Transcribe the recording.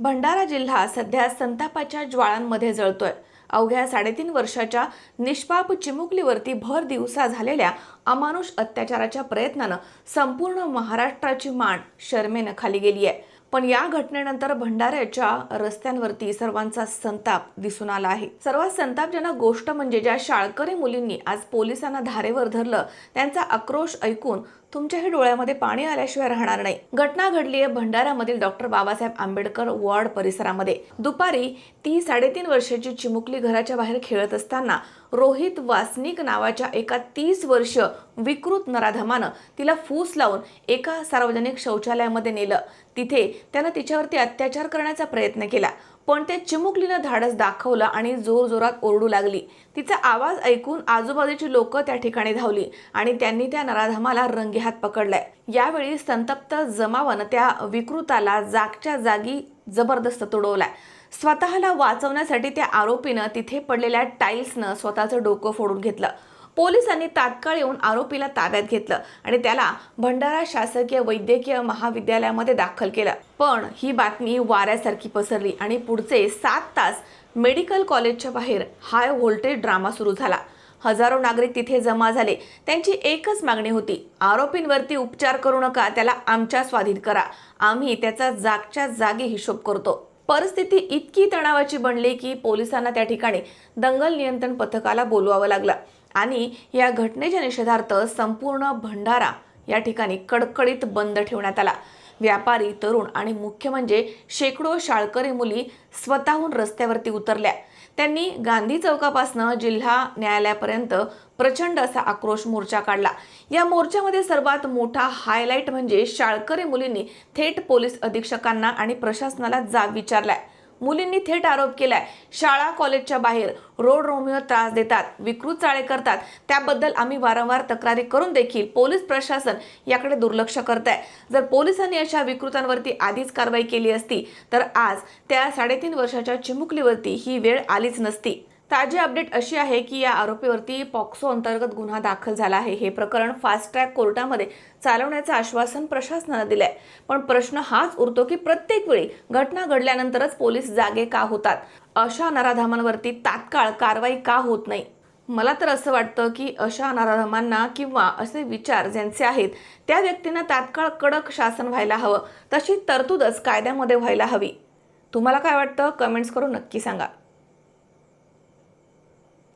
भंडारा जिल्हा सध्या संतापाच्या ज्वाळांमध्ये जळतोय। अवघ्या 3.5 वर्षाच्या निष्पाप चिमुकलीवरती भर दिवसा झालेल्या अमानुष अत्याचाराच्या प्रयत्नानं संपूर्ण महाराष्ट्राची मान शरमेनं खाली गेली आहे। पण या घटनेनंतर भंडाऱ्याच्या रस्त्यांवरती सर्वांचा संताप दिसून आला आहे। सर्वात संतापजनक गोष्ट म्हणजे ज्या शाळकरी मुलींनी आज पोलिसांना धारेवर धरलं त्यांचा आक्रोश ऐकून तुमच्याही डोळ्यामध्ये पाणी आल्याशिवाय राहणार नाही। घटना घडली आहे भंडाऱ्यामधील डॉक्टर बाबासाहेब आंबेडकर वॉर्ड परिसरामध्ये। दुपारी ती 3.5 वर्षाची चिमुकली घराच्या बाहेर खेळत असताना रोहित वासनिक नावाच्या एका 30 वर्ष विकृत नराधमानं तिला फूस लावून एका सार्वजनिक शौचालयामध्ये नेलं। तिथे त्यानं तिच्यावरती अत्याचार करण्याचा प्रयत्न केला, पण त्या चिमुकलीनं धाडस दाखवलं आणि जोरजोरात ओरडू लागली। तिचा आवाज ऐकून आजूबाजूची लोक त्या ठिकाणी धावली आणि त्यांनी त्या नराधमाला रंगेहात पकडलाय। यावेळी संतप्त जमावानं त्या विकृताला जागच्या जागी जबरदस्त तुडवलाय। स्वतःला वाचवण्यासाठी त्या आरोपीनं तिथे पडलेल्या टाइल्सनं स्वतःचं डोकं फोडून घेतलं। पोलिसांनी तात्काळ येऊन आरोपीला ताब्यात घेतलं आणि त्याला भंडारा शासकीय वैद्यकीय महाविद्यालयामध्ये दाखल केलं। पण ही बातमी वाऱ्यासारखी पसरली आणि पुढचे 7 तास मेडिकल कॉलेजच्या बाहेर हाय व्होल्टेज ड्रामा सुरू झाला। हजारो नागरिक तिथे जमा झाले। त्यांची एकच मागणी होती, आरोपींवरती उपचार करू नका, त्याला आमच्या स्वाधीन करा, आम्ही त्याचा जागच्या जागी हिशोब करतो। परिस्थिती इतकी तणावाची बनली की पोलिसांना त्या ठिकाणी दंगल नियंत्रण पथकाला बोलवावं लागलं आणि या घटनेच्या निषेधार्थ संपूर्ण भंडारा या ठिकाणी कडकडीत बंद ठेवण्यात आला। व्यापारी, तरुण आणि मुख्य म्हणजे शेकडो शाळकरी मुली स्वतःहून रस्त्यावरती उतरल्या। त्यांनी गांधी चौकापासून जिल्हा न्यायालयापर्यंत प्रचंड असा आक्रोश मोर्चा काढला। या मोर्चामध्ये सर्वात मोठा हायलाइट म्हणजे शाळकरी मुलींनी थेट पोलीस अधीक्षकांना आणि प्रशासनाला जाब विचारलाय। मुलींनी थेट आरोप केलाय, शाळा कॉलेजच्या बाहेर रोड रोमिओ त्रास देतात, विकृत चाळे करतात, त्याबद्दल आम्ही वारंवार तक्रारी करून देखील पोलीस प्रशासन याकडे दुर्लक्ष करत आहे। जर पोलिसांनी अशा विकृतांवरती आधीच कारवाई केली असती तर आज त्या 3.5 वर्षाच्या चिमुकलीवरती ही वेळ आलीच नसती। ताजी अपडेट अशी आहे की या आरोपीवरती पॉक्सो अंतर्गत गुन्हा दाखल झाला आहे। हे प्रकरण फास्ट ट्रॅक कोर्टामध्ये चालवण्याचं आश्वासन प्रशासनानं दिलंय। पण प्रश्न हाच उरतो की प्रत्येक वेळी घटना घडल्यानंतरच पोलीस जागे का होतात, अशा नराधमांवरती तात्काळ कारवाई का होत नाही। मला तर असं वाटतं की अशा नराधमांना किंवा असे विचार ज्यांचे आहेत त्या व्यक्तींना तात्काळ कडक शासन व्हायला हवं, तशी तरतूदच कायद्यामध्ये व्हायला हवी। तुम्हाला काय वाटतं? कमेंट्स करून नक्की सांगा।